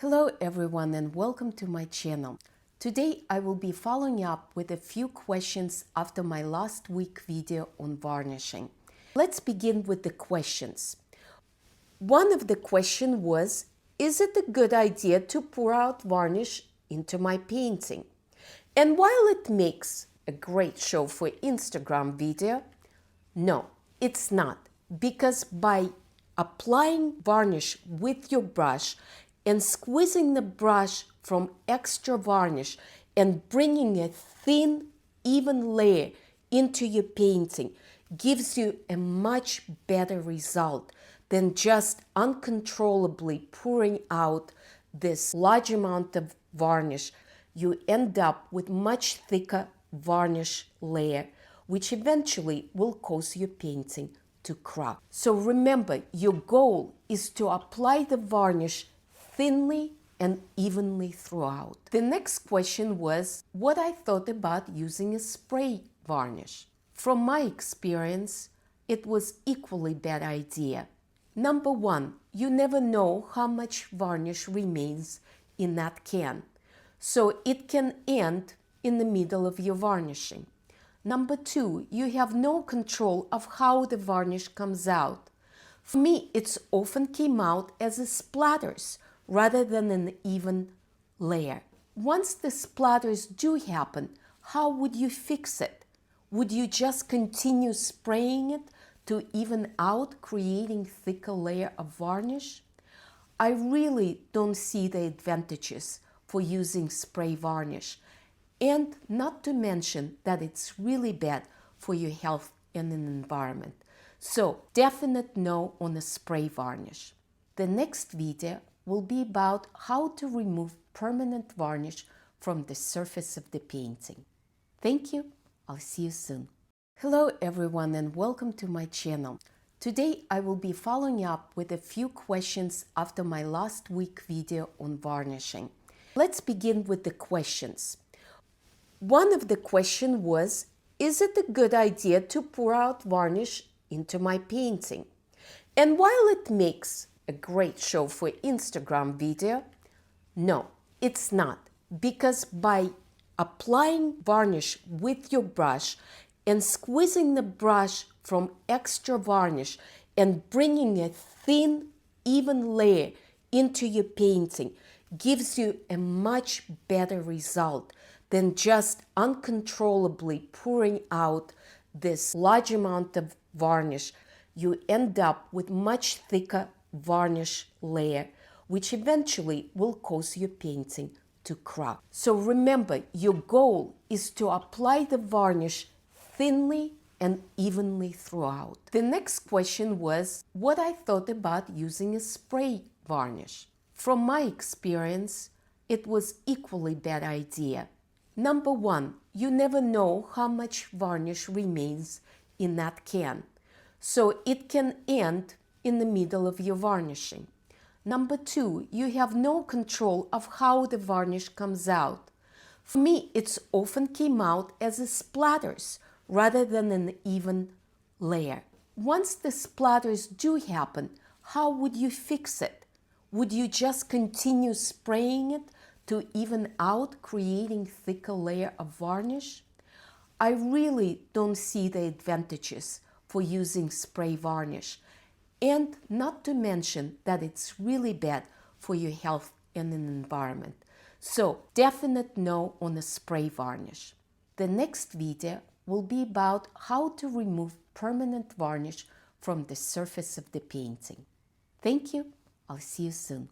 Hello everyone and welcome to my channel. Today I will be following up with a few questions after my last week video on varnishing. Let's begin with the questions. One of the questions was, is it a good idea to pour out varnish into my painting? And while it makes a great show for Instagram video, no, it's not, because by applying varnish with your brush and squeezing the brush from extra varnish and bringing a thin, even layer into your painting gives you a much better result than just uncontrollably pouring out this large amount of varnish. You end up with much thicker varnish layer, which eventually will cause your painting to crack. So remember, your goal is to apply the varnish thinly and evenly throughout. The next question was what I thought about using a spray varnish. From my experience, it was equally bad idea. Number one, you never know how much varnish remains in that can, so it can end in the middle of your varnishing. Number two, you have no control of how the varnish comes out. For me, it often came out as a splatters rather than an even layer. Once the splatters do happen, how would you fix it? Would you just continue spraying it to even out, creating thicker layer of varnish? I really don't see the advantages for using spray varnish, and not to mention that it's really bad for your health and an environment. So definite no on a spray varnish. The next video will be about how to remove permanent varnish from the surface of the painting. Thank you. I'll see you soon. Hello everyone and welcome to my channel. Today I will be following up with a few questions after my last week video on varnishing. Let's begin with the questions. One of the questions was, is it a good idea to pour out varnish into my painting? And while it makes a great show for Instagram video, no, it's not, because by applying varnish with your brush and squeezing the brush from extra varnish and bringing a thin, even layer into your painting gives you a much better result than just uncontrollably pouring out this large amount of varnish. You end up with much thicker varnish layer, which eventually will cause your painting to crack. So remember, your goal is to apply the varnish thinly and evenly throughout. The next question was what I thought about using a spray varnish. From my experience, it was equally bad idea. Number one, you never know how much varnish remains in that can, so it can end in the middle of your varnishing. Number two, you have no control of how the varnish comes out. For me, it often came out as a splatters rather than an even layer. Once the splatters do happen, how would you fix it? Would you just continue spraying it to even out, creating thicker layer of varnish? I really don't see the advantages for using spray varnish, and not to mention that it's really bad for your health and an environment. So definite no on a spray varnish. The next video will be about how to remove permanent varnish from the surface of the painting. Thank you. I'll see you soon.